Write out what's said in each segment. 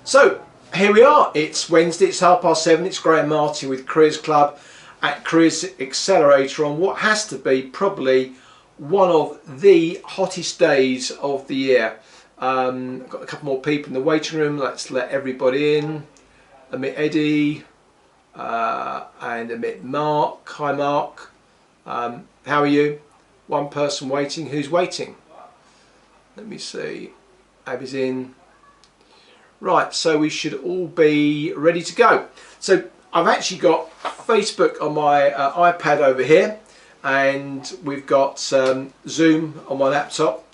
So here we are, it's Wednesday, it's 7:30, it's Graham Martin with Careers Club at Careers Accelerator on what has to be probably one of the hottest days of the year. I've got a couple more people in the waiting room, let's let everybody in. Admit Eddie and admit Mark. Hi Mark, how are you? One person waiting, who's waiting? Let me see, Abby's in. Right, so we should all be ready to go. So I've actually got Facebook on my iPad over here, and we've got Zoom on my laptop,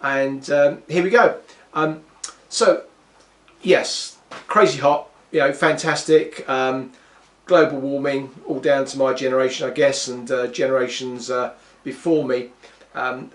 and here we go. So yes, crazy hot, you know, fantastic. Global warming, all down to my generation, I guess, and generations before me.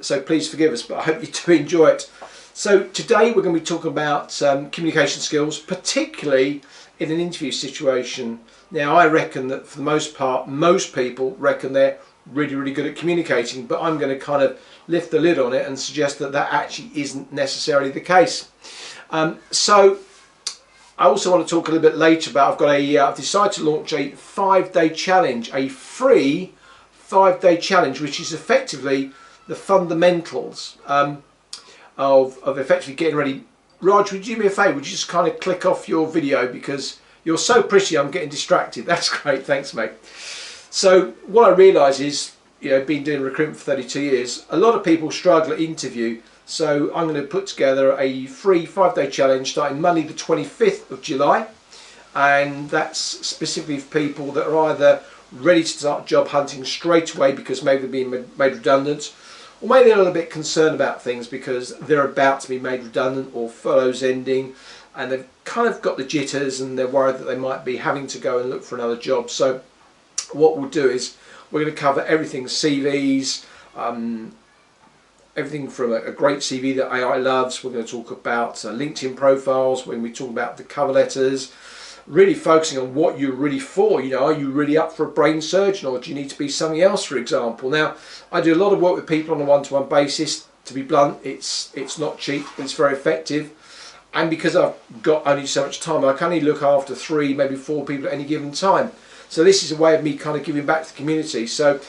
So please forgive us, but I hope you do enjoy it. So today we're going to be talking about communication skills, particularly in an interview situation. Now I reckon that for the most part, most people reckon they're really good at communicating, but I'm going to kind of lift the lid on it and suggest that that actually isn't necessarily the case. So I also want to talk a little bit later about, I've decided to launch a 5-day challenge, a free 5-day challenge, which is effectively the fundamentals of effectively getting ready. Raj, would you do me a favour? Would you just kind of click off your video because you're so pretty I'm getting distracted. That's great, thanks mate. So what I realise is, you know, been doing recruitment for 32 years, a lot of people struggle at interview. So I'm going to put together a free 5-day challenge starting Monday the 25th of July, and that's specifically for people that are either ready to start job hunting straight away because maybe they're being made redundant, or maybe they're a little bit concerned about things because they're about to be made redundant or furloughs ending, and they've kind of got the jitters and they're worried that they might be having to go and look for another job. So what we'll do is we're going to cover everything: CVs, everything from a great CV that AI loves. We're going to talk about LinkedIn profiles, when we talk about the cover letters, really focusing on what you're really for. You know, are you really up for a brain surgeon, or do you need to be something else, for example? Now, I do a lot of work with people on a one-to-one basis. To be blunt, it's not cheap, but it's very effective. And because I've got only so much time, I can only look after 3, maybe 4 people at any given time. So this is a way of me kind of giving back to the community. So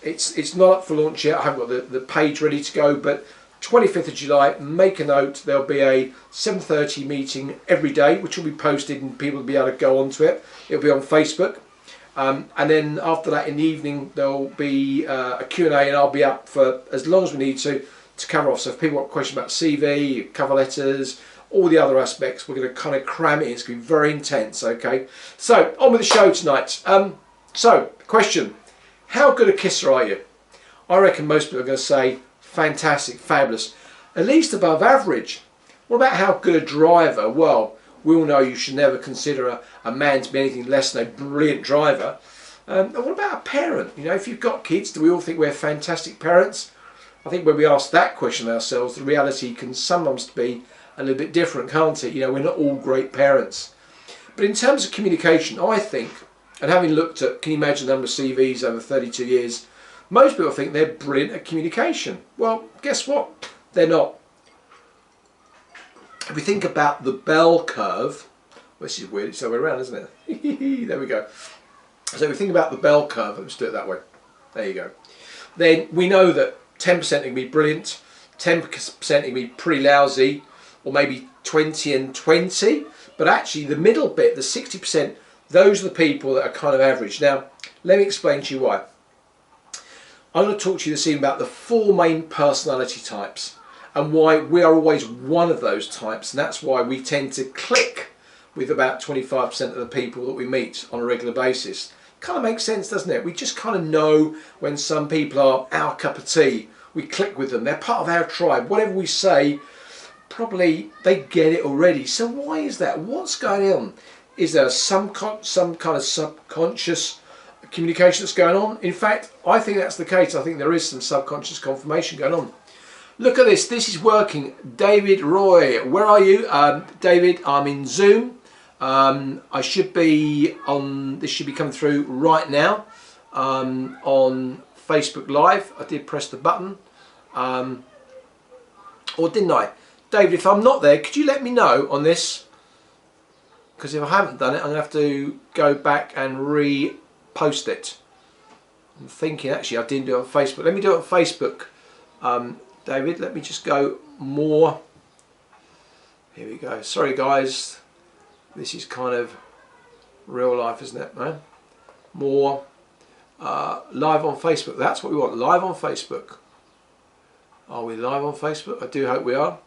it's not up for launch yet. I haven't got the page ready to go, but 25th of July, make a note, there'll be a 7:30 meeting every day, which will be posted and people will be able to go onto it. It'll be on Facebook. And then after that in the evening, there'll be a Q&A, and I'll be up for as long as we need to cover off. So if people have questions about CV, cover letters, all the other aspects, we're going to kind of cram it in. It's going to be very intense, okay? So on with the show tonight. So question, how good a kisser are you? I reckon most people are going to say fantastic, fabulous, at least above average. What about how good a driver? Well, we all know you should never consider a man to be anything less than a brilliant driver. And what about a parent? You know, if you've got kids, do we all think we're fantastic parents? I think when we ask that question ourselves, the reality can sometimes be a little bit different, can't it? You know, we're not all great parents. But in terms of communication, I think, and having looked at, can you imagine the number of CVs over 32 years, most people think they're brilliant at communication. Well, guess what? They're not. If we think about the bell curve, well, this is weird, it's the other way around, isn't it? There we go. So if we think about the bell curve, let's do it that way. There you go. Then we know that 10% can be brilliant, 10% can be pretty lousy, or maybe 20 and 20. But actually the middle bit, the 60%, those are the people that are kind of average. Now, let me explain to you why. I'm going to talk to you this evening about the 4 main personality types and why we are always one of those types, and that's why we tend to click with about 25% of the people that we meet on a regular basis. Kind of makes sense, doesn't it? We just kind of know when some people are our cup of tea. We click with them, they're part of our tribe. Whatever we say, probably they get it already. So why is that? What's going on? Is there some kind of subconscious communication that's going on? In fact, I think that's the case. I think there is some subconscious confirmation going on. Look at this. This is working. David Roy, where are you? David, I'm in Zoom. I should be on, this should be coming through right now on Facebook Live. I did press the button. Or didn't I? David, if I'm not there, could you let me know on this? because if I haven't done it, I'm going to have to go back and repost it. I'm thinking actually I didn't do it on Facebook. Let me do it on Facebook, David. Let me just go more. Here we go. Sorry guys, this is kind of real life, isn't it, man? More live on Facebook. That's what we want, live on Facebook. Are we live on Facebook? I do hope we are.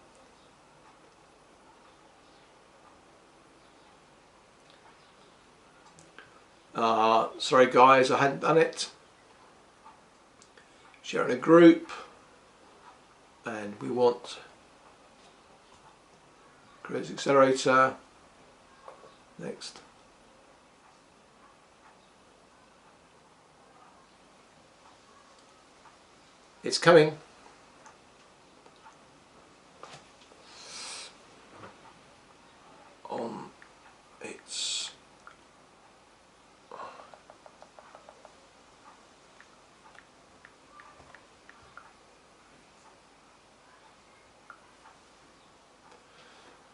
Sorry guys, I hadn't done it. Sharing a group, and we want Careers Accelerator. Next. It's coming. It's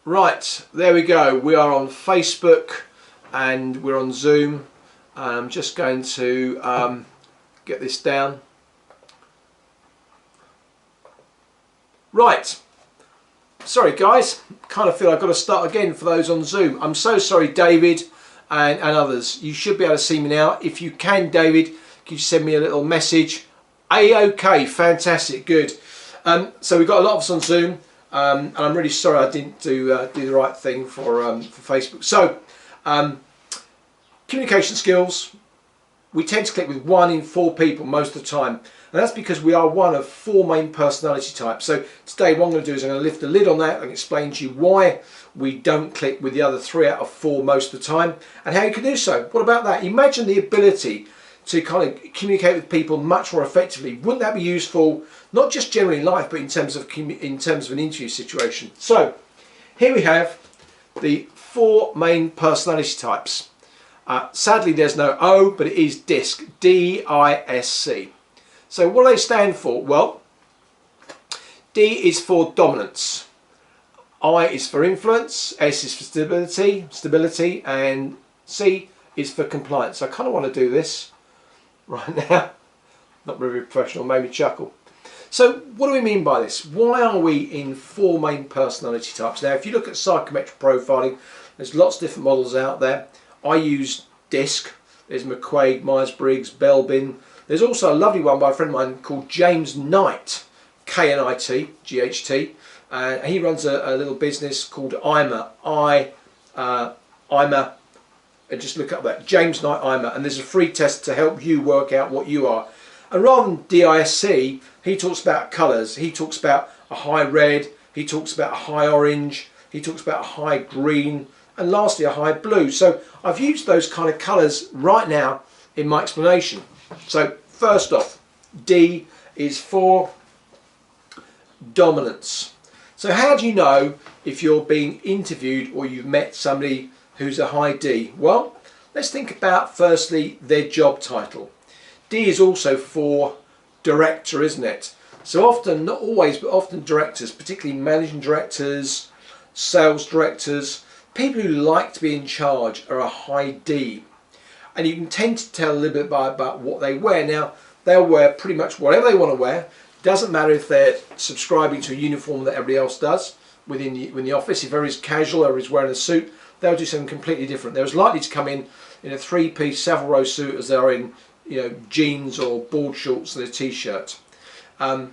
right, there we go. We are on Facebook and we're on Zoom. I'm just going to get this down. Right. Sorry guys, kind of feel I've got to start again for those on Zoom. I'm so sorry, David and others. You should be able to see me now. If you can, David, can you send me a little message? Okay, fantastic, good. So we've got a lot of us on Zoom, and I'm really sorry I didn't do the right thing for Facebook. So, communication skills, we tend to click with 1 in 4 people most of the time. And that's because we are one of 4 main personality types. So today what I'm going to do is I'm going to lift the lid on that and explain to you why we don't click with the other 3 out of 4 most of the time and how you can do so. What about that? Imagine the ability to kind of communicate with people much more effectively. Wouldn't that be useful, not just generally in life, but in terms of an interview situation? So here we have the 4 main personality types. Sadly there's no O, but it is DISC, D-I-S-C. So what do they stand for? Well, D is for dominance, I is for influence, S is for stability, and C is for compliance. I kind of want to do this right now. Not very professional, made me chuckle. So what do we mean by this? Why are we in 4 main personality types? Now if you look at psychometric profiling, there's lots of different models out there. I use DISC, there's McQuaid, Myers-Briggs, Belbin. There's also a lovely one by a friend of mine called James Knight, K-N-I-T, G-H-T, and he runs a little business called IMA, IMA, and just look up that, James Knight IMA, and there's a free test to help you work out what you are. And rather than D-I-S-C, he talks about colours, he talks about a high red, he talks about a high orange, he talks about a high green, and lastly a high blue. So I've used those kind of colours right now in my explanation. So first off, D is for dominance. So how do you know if you're being interviewed or you've met somebody who's a high D? Well, let's think about firstly their job title. D is also for director, isn't it? So often, not always, but often directors, particularly managing directors, sales directors, people who like to be in charge are a high D. And you can tend to tell a little bit about what they wear. Now, they'll wear pretty much whatever they want to wear. Doesn't matter if they're subscribing to a uniform that everybody else does within the office. If everybody's casual or everybody's wearing a suit, they'll do something completely different. They're as likely to come in a 3-piece Savile Row suit as they are in jeans or board shorts and a t-shirt. I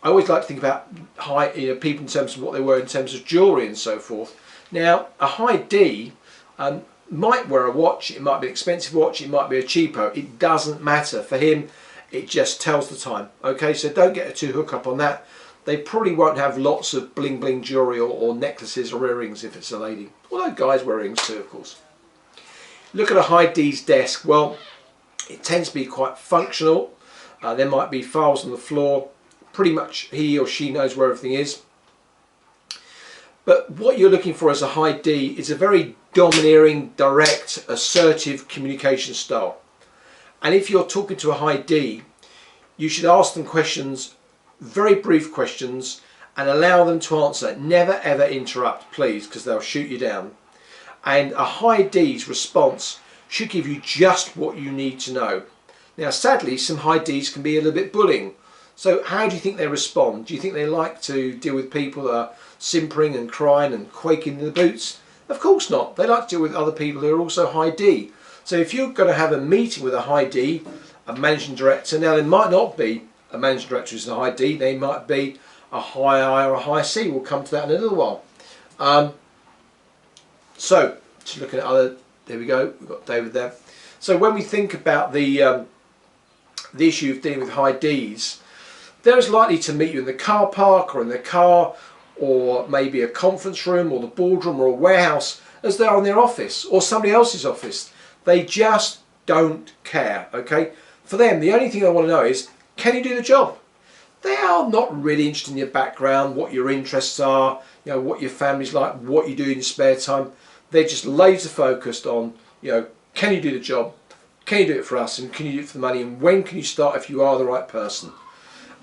always like to think about people in terms of what they wear in terms of jewellery and so forth. Now, a high D might wear a watch, it might be an expensive watch, it might be a cheapo, it doesn't matter. For him, it just tells the time. Okay, so don't get too hooked up on that. They probably won't have lots of bling bling jewellery or necklaces or earrings if it's a lady. Although guys wear earrings too, of course. Look at a high D's desk. Well, it tends to be quite functional. There might be files on the floor. Pretty much he or she knows where everything is. But what you're looking for as a high D is a very domineering, direct, assertive communication style. And if you're talking to a high D, you should ask them questions, very brief questions, and allow them to answer. Never ever interrupt, please, because they'll shoot you down. and a high D's response should give you just what you need to know. Now sadly, some high D's can be a little bit bullying. So how do you think they respond? Do you think they like to deal with people that are simpering and crying and quaking in the boots? Of course not. They like to deal with other people who are also high D. So if you're going to have a meeting with a high D, a managing director, now there might not be a managing director who's a high D, they might be a high I or a high C. We'll come to that in a little while. So just looking at other, there we go, we've got David there. So when we think about the issue of dealing with high Ds, they're as likely to meet you in the car park or in the car or maybe a conference room or the boardroom or a warehouse as they are in their office or somebody else's office. They just don't care, okay? For them, the only thing they want to know is, can you do the job? They are not really interested in your background, what your interests are, you know, what your family's like, what you do in your spare time. They're just laser focused on, you know, can you do the job? Can you do it for us? And can you do it for the money? And when can you start if you are the right person?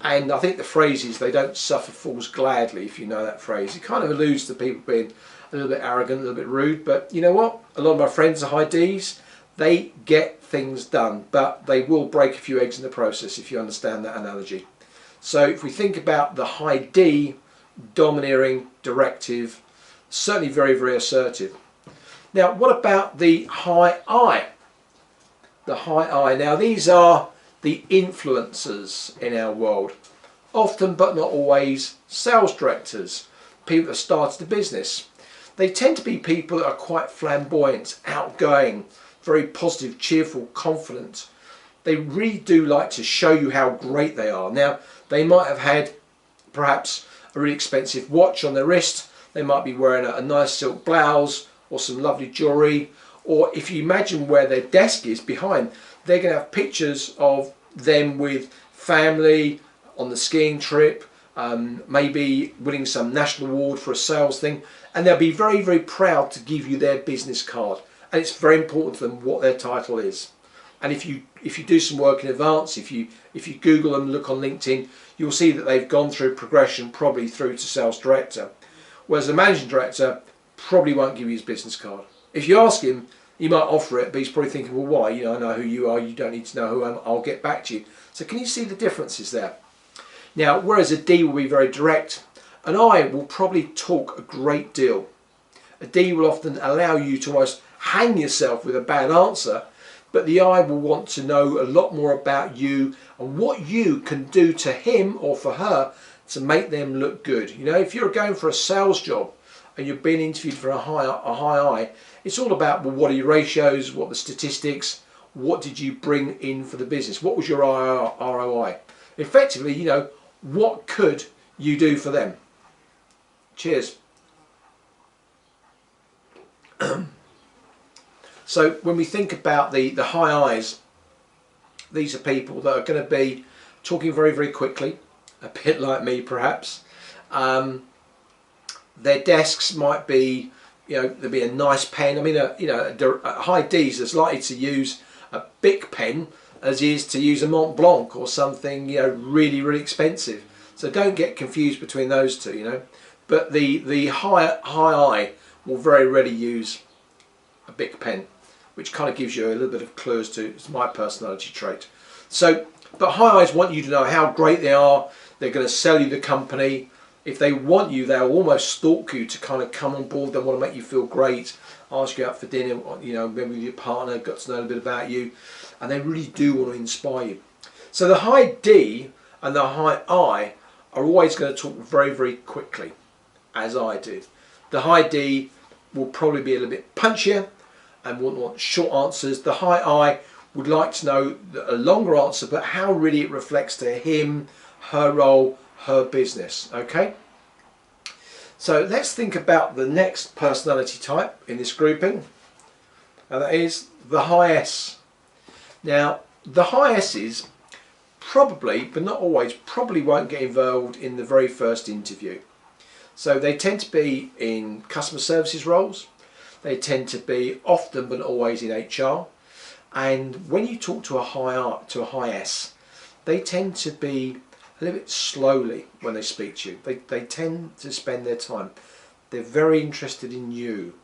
And I think the phrase is, they don't suffer fools gladly, if you know that phrase. It kind of alludes to people being a little bit arrogant, a little bit rude. But you know what? A lot of my friends are high Ds. They get things done, but they will break a few eggs in the process, if you understand that analogy. So if we think about the high D, domineering, directive, certainly very, very assertive. Now, what about the high I? The high I. Now, these are the influencers in our world. Often, but not always, sales directors, people that started a business. They tend to be people that are quite flamboyant, outgoing, very positive, cheerful, confident. They really do like to show you how great they are. Now, they might have had perhaps a really expensive watch on their wrist. They might be wearing a nice silk blouse or some lovely jewellery. Or if you imagine where their desk is behind, they're going to have pictures of them with family on the skiing trip, maybe winning some national award for a sales thing, and they'll be very, very proud to give you their business card. And it's very important to them what their title is. And if you do some work in advance, if you Google them, look on LinkedIn, you'll see that they've gone through progression, probably through to sales director. Whereas the managing director probably won't give you his business card. If you ask him, he might offer it, but he's probably thinking, well, why? You know, I know who you are. You don't need to know who I am. I'll get back to you. So can you see the differences there? Now, whereas a D will be very direct, an I will probably talk a great deal. A D will often allow you to almost hang yourself with a bad answer, but the I will want to know a lot more about you and what you can do to him or for her to make them look good. You know, if you're going for a sales job and you're being interviewed for a high I, it's all about, well, what are your ratios, what are the statistics, what did you bring in for the business, what was your ROI? Effectively, you know, what could you do for them? Cheers. So when we think about the high I's, these are people that are going to be talking very, very quickly, a bit like me perhaps. Their desks might be, you know, there'll be a nice pen. I mean, a high D's is likely to use a Bic pen as he is to use a Mont Blanc or something, you know, really, really expensive. So don't get confused between those two, you know. But the high I will very rarely use a Bic pen, which kind of gives you a little bit of clue as to my personality trait. So, but high I's want you to know how great they are. They're going to sell you the company. If they want you, they'll almost stalk you to kind of come on board. They want to make you feel great, ask you out for dinner, you know, maybe with your partner, got to know a bit about you, and they really do want to inspire you. So the high D and the high I are always going to talk very, very quickly, as I do. The high D will probably be a little bit punchier and want short answers. The high I would like to know a longer answer, but how really it reflects to him, her role, her business. Okay, so let's think about the next personality type in this grouping, and that is the high S. Now, the high S's probably, but not always, probably won't get involved in the very first interview. So they tend to be in customer services roles. They tend to be often, but not always, in HR. And when you talk to a high S, they tend to be a little bit slowly when they speak to you. They tend to spend their time. They're very interested in you.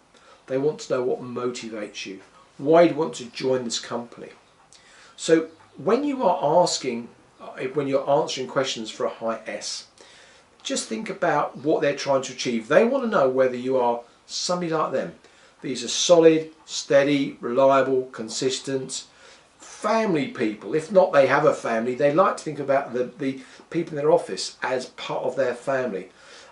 They want to know what motivates you. Why do you want to join this company? So when you are asking, when you're answering questions for a high S, just think about what they're trying to achieve. They want to know whether you are somebody like them. These are solid, steady, reliable, consistent, family people. If not, they have a family. They like to think about the people in their office as part of their family.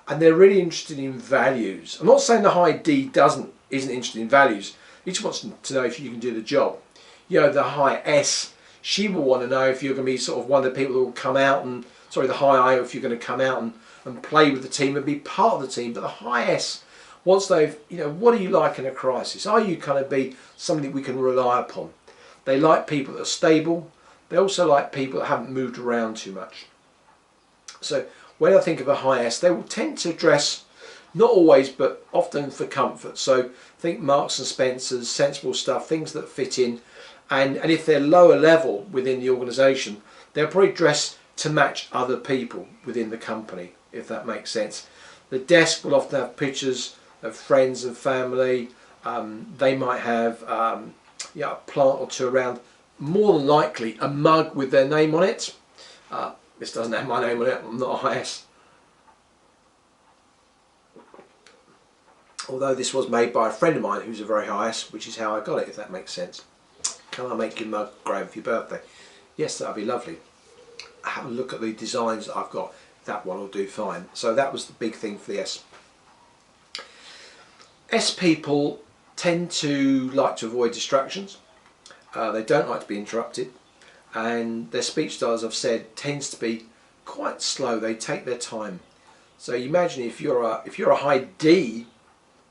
And they're really interested in values. I'm not saying the high D isn't interested in values. He just wants to know if you can do the job. You know, the high S, she will want to know if you're going to be sort of one of the people who will come out and, sorry, the high I, if you're going to come out and play with the team and be part of the team. But the high S, once they've, you know, what are you like in a crisis? Are you kind of be somebody we can rely upon? They like people that are stable. They also like people that haven't moved around too much. So when I think of a high S, they will tend to dress, not always, but often for comfort. So think Marks and Spencer's, sensible stuff, things that fit in. And if they're lower level within the organisation, they'll probably dress to match other people within the company, if that makes sense. The desk will often have pictures of friends and family. They might have a plant or two around. More than likely a mug with their name on it. This doesn't have my name on it, I'm not a high S. Although this was made by a friend of mine who's a very high S, which is how I got it, if that makes sense. Can I make you a mug, Graham, for your birthday? Yes, that'd be lovely. Have a look at the designs that I've got. That one will do fine. So that was the big thing for the S. S people tend to like to avoid distractions. They don't like to be interrupted, and their speech style, as I've said, tends to be quite slow. They take their time. So you imagine if you're a high D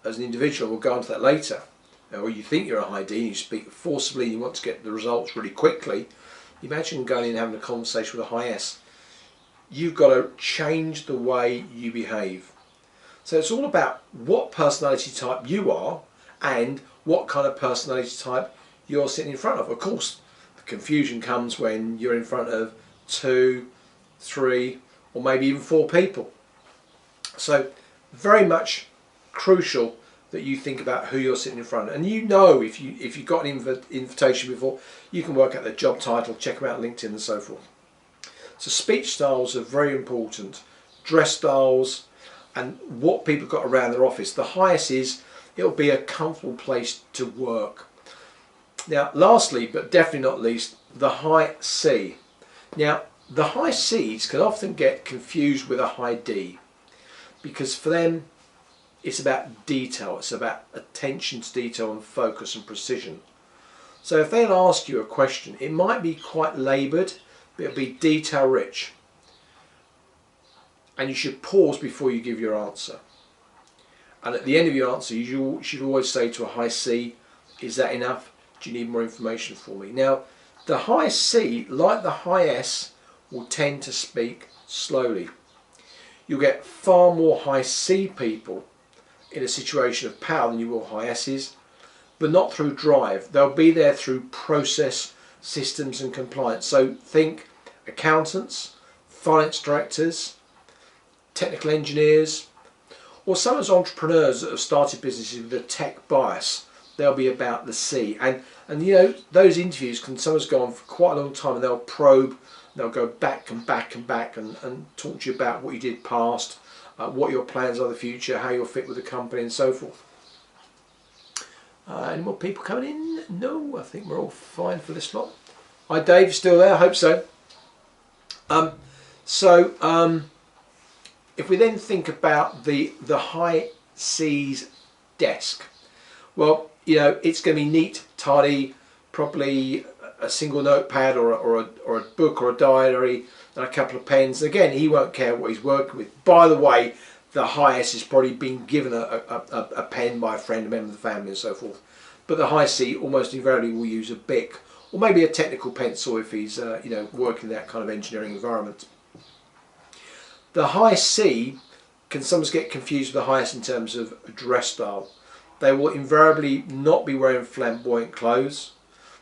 as an individual, we'll go on to that later, or you think you're a high D and you speak forcibly and you want to get the results really quickly. Imagine going in and having a conversation with a high S. You've got to change the way you behave. So it's all about what personality type you are and what kind of personality type you're sitting in front of. Of course, the confusion comes when you're in front of 2, 3, or maybe even 4 people. So very much crucial that you think about who you're sitting in front of. And you know, if you got an invitation before, you can work out the job title, check them out on LinkedIn and so forth. So speech styles are very important. Dress styles and what people got around their office. The highest is it'll be a comfortable place to work. Now lastly, but definitely not least, the high C. Now the high C's can often get confused with a high D, because for them it's about detail, it's about attention to detail and focus and precision. So if they'll ask you a question, it might be quite laboured, but it'll be detail rich. And you should pause before you give your answer. And at the end of your answer, you should always say to a high C, is that enough? Do you need more information for me? Now, the high C, like the high S, will tend to speak slowly. You'll get far more high C people in a situation of power than you will high S's, but not through drive. They'll be there through process, systems and compliance. So think accountants, finance directors, technical engineers, or some of those entrepreneurs that have started businesses with a tech bias. They'll be about the C. And you know, those interviews can sometimes go on for quite a long time, and they'll probe, they'll go back and back and back and talk to you about what you did past, what your plans are for the future, how you'll fit with the company and so forth. Any more people coming in? No, I think we're all fine for this lot. Hi Dave, still there? I hope so. If we then think about the high C's desk, well, you know, it's going to be neat, tidy, probably a single notepad or a book or a diary and a couple of pens. Again, he won't care what he's working with. By the way, the high S has probably been given a pen by a friend, a member of the family and so forth. But the high C almost invariably will use a Bic or maybe a technical pencil if he's you know, working in that kind of engineering environment. The high C can sometimes get confused with the highest in terms of dress style. They will invariably not be wearing flamboyant clothes.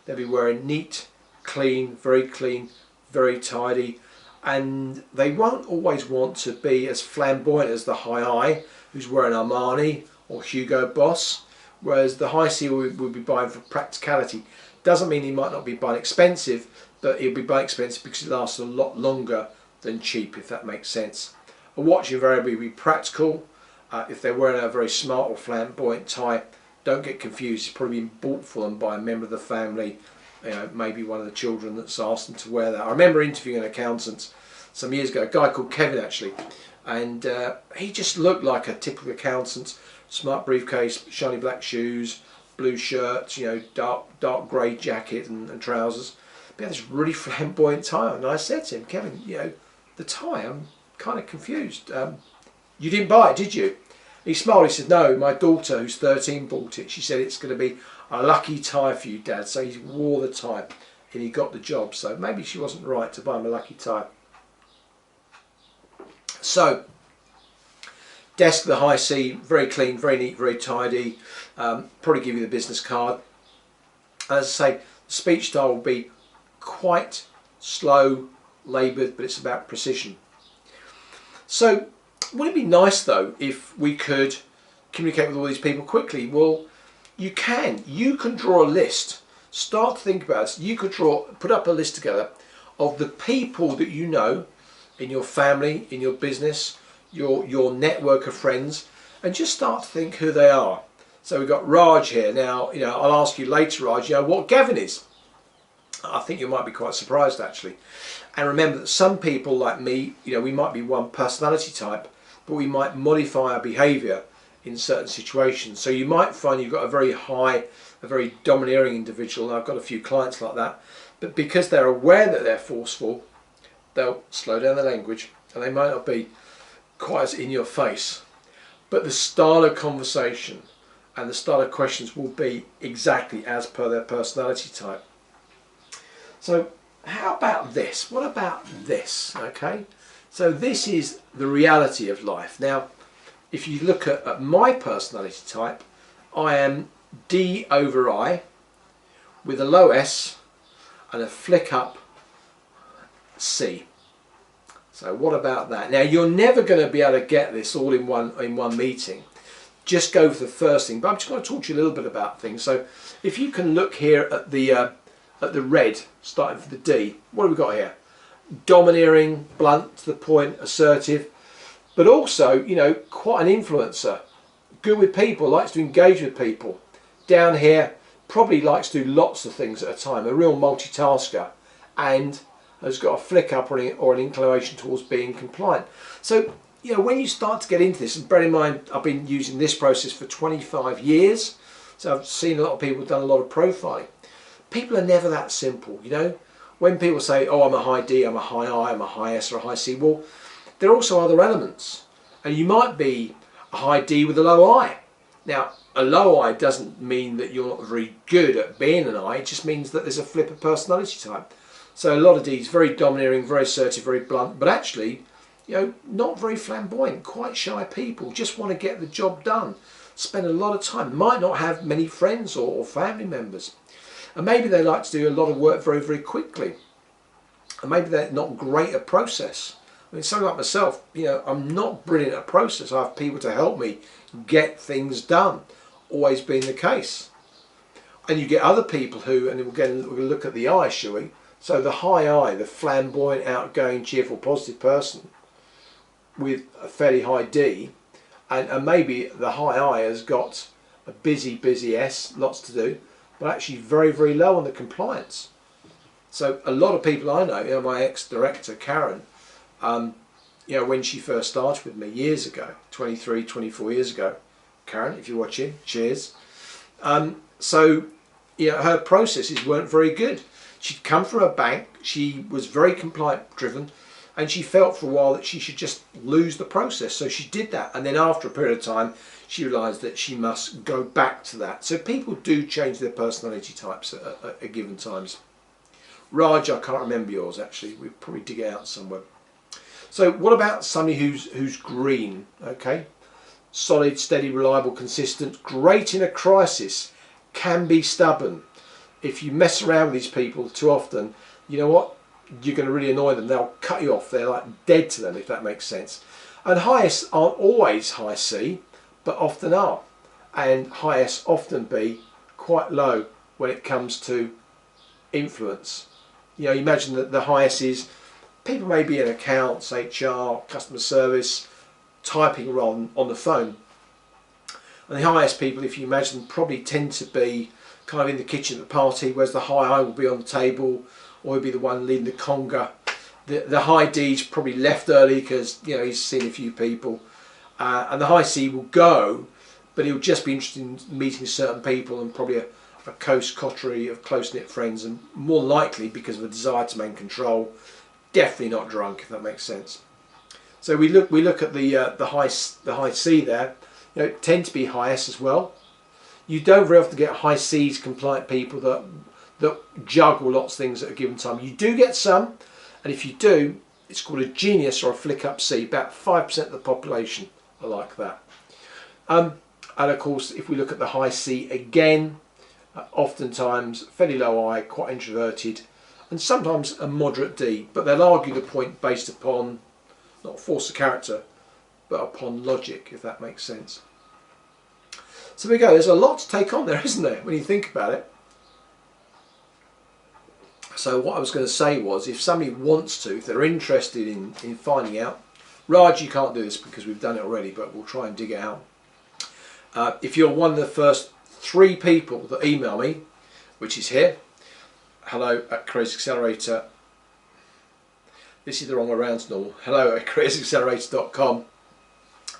They'll be wearing neat, clean, very tidy, and they won't always want to be as flamboyant as the high I, who's wearing Armani or Hugo Boss, whereas the high C will be buying for practicality. Doesn't mean he might not be buying expensive, but he'll be buying expensive because it lasts a lot longer than cheap, if that makes sense. A watch invariably will be practical. If they're wearing a very smart or flamboyant tie, don't get confused. It's probably been bought for them by a member of the family, maybe one of the children that's asked them to wear that. I remember interviewing an accountant some years ago, a guy called Kevin actually, and he just looked like a typical accountant. Smart briefcase, shiny black shoes, blue shirt, dark grey jacket and trousers. But he had this really flamboyant tie on. And I said to him, Kevin, the tie, I'm kind of confused. You didn't buy it, did you? He smiled, he said, no, my daughter, who's 13, bought it. She said, it's going to be a lucky tie for you, Dad. So he wore the tie and he got the job. So maybe she wasn't right to buy him a lucky tie. So, desk, the high C, very clean, very neat, very tidy. Probably give you the business card. As I say, the speech style will be quite slow, laboured, but it's about precision. So, wouldn't it be nice though if we could communicate with all these people quickly? Well, you can. You can draw a list. Start to think about this. You could put up a list together of the people that you know in your family, in your business, your network of friends, and just start to think who they are. So we've got Raj here. Now, I'll ask you later, Raj, what Gavin is. I think you might be quite surprised actually. And remember that some people like me, we might be one personality type, but we might modify our behaviour in certain situations. So you might find you've got a very domineering individual, and I've got a few clients like that, but because they're aware that they're forceful, they'll slow down the language, and they might not be quite as in your face. But the style of conversation and the style of questions will be exactly as per their personality type. So how about this? What about this? Okay, so this is the reality of life. Now, if you look at my personality type, I am D over I with a low S and a flick up C. So what about that? Now, you're never going to be able to get this all in one meeting. Just go for the first thing. But I'm just going to talk to you a little bit about things. So if you can look here at the red, starting for the D, what have we got here? Domineering, blunt, to the point, assertive, but also, quite an influencer. Good with people, likes to engage with people. Down here, probably likes to do lots of things at a time, a real multitasker, and has got a flick up or an inclination towards being compliant. So, when you start to get into this, and bear in mind, I've been using this process for 25 years, so I've seen a lot of people done a lot of profiling. People are never that simple, When people say, oh, I'm a high D, I'm a high I, I'm a high S or a high C, well, there are also other elements. And you might be a high D with a low I. Now, a low I doesn't mean that you're not very good at being an I, it just means that there's a flip of personality type. So a lot of Ds, very domineering, very assertive, very blunt, but actually, not very flamboyant, quite shy people, just want to get the job done, spend a lot of time, might not have many friends or family members. And maybe they like to do a lot of work very, very quickly. And maybe they're not great at process. I mean, someone like myself, I'm not brilliant at process. I have people to help me get things done. Always been the case. And you get other people who, and we're going to look at the I, shall we? So the high I, the flamboyant, outgoing, cheerful, positive person with a fairly high D, and maybe the high I has got a busy S, lots to do, but actually very, very low on the compliance. So a lot of people I know, my ex-director Karen, when she first started with me years ago, 23, 24 years ago, Karen, if you're watching, cheers. Her processes weren't very good. She'd come from a bank, she was very compliant driven, and she felt for a while that she should just lose the process. So she did that, and then after a period of time, she realised that she must go back to that. So people do change their personality types at given times. Raj, I can't remember yours actually. We'll probably dig it out somewhere. So what about somebody who's green? Okay, solid, steady, reliable, consistent, great in a crisis, can be stubborn. If you mess around with these people too often, you know what? You're going to really annoy them. They'll cut you off. They're like dead to them, if that makes sense. And highest aren't always high C, but often are. and high S often be quite low when it comes to influence. You know, imagine that the high S is people may be in accounts, HR, customer service, typing on the phone. And the high S people, if you imagine, probably tend to be kind of in the kitchen at the party, whereas the high I will be on the table, or he'll be the one leading the conga. The high D's probably left early because, you know, he's seen a few people. And the high C will go, but he'll just be interested in meeting certain people and probably a close coterie of close-knit friends, and more likely because of a desire to maintain control, definitely not drunk, if that makes sense. So we look at the high C there. You know, tend to be high S as well. You don't very often get high C's compliant people that juggle lots of things at a given time. You do get some, and if you do, it's called a genius or a flick up C. About 5% of the population are like that. And of course, if we look at the high C again, oftentimes fairly low I, quite introverted, and sometimes a moderate D. But they'll argue the point based upon not force of character, but upon logic, if that makes sense. So there we go. There's a lot to take on there, isn't there, when you think about it? So what I was going to say was, if somebody wants to, if they're interested in finding out, Raj, you can't do this because we've done it already, but we'll try and dig it out. If you're one of the first 3 people that email me, which is here, hello@careersaccelerator. This is the wrong way around to normal. hello@careersaccelerator.com.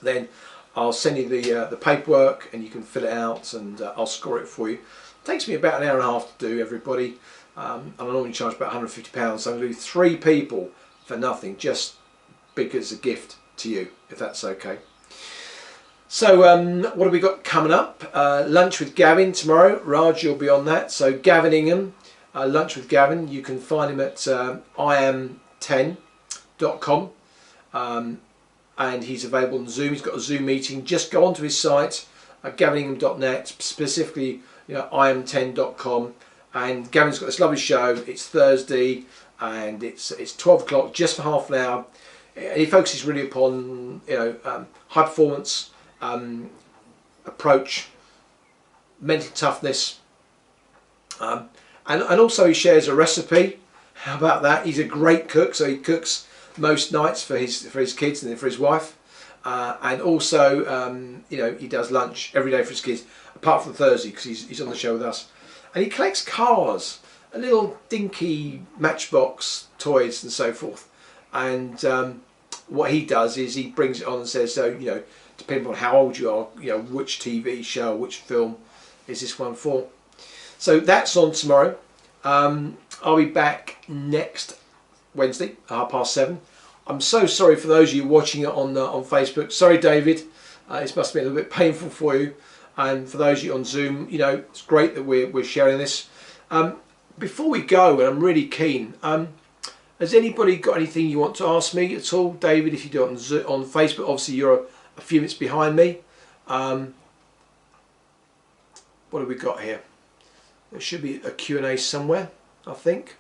Then I'll send you the paperwork and you can fill it out, and I'll score it for you. It takes me about an hour and a half to do, everybody. And I normally charge about £150, so I'm going to do 3 people for nothing, just because it's a gift to you, if that's okay. So what have we got coming up? Lunch with Gavin tomorrow. Raj, you'll be on that. So Gavin Ingham, Lunch with Gavin. You can find him at iam10.com. And he's available on Zoom. He's got a Zoom meeting. Just go onto his site, gaviningham.net, specifically, you know, iam10.com. And Gavin's got this lovely show. It's Thursday, and it's 12 o'clock, just for half an hour. And he focuses really upon, you know, high performance approach, mental toughness, and also he shares a recipe. How about that? He's a great cook, so he cooks most nights for his kids and for his wife, and also you know, he does lunch every day for his kids, apart from Thursday because he's on the show with us. And he collects cars, a little dinky Matchbox toys and so forth. And what he does is he brings it on and says, so, you know, depending on how old you are, you know, which TV show, which film is this one for. So that's on tomorrow. I'll be back next Wednesday at 7:30. I'm so sorry for those of you watching it on Facebook. Sorry, David. It must have been a little bit painful for you. And for those of you on Zoom, you know, it's great that we're sharing this. Before we go, and I'm really keen, has anybody got anything you want to ask me at all? David, if you do it on Facebook, obviously you're a few minutes behind me. What have we got here? There should be a Q&A somewhere, I think.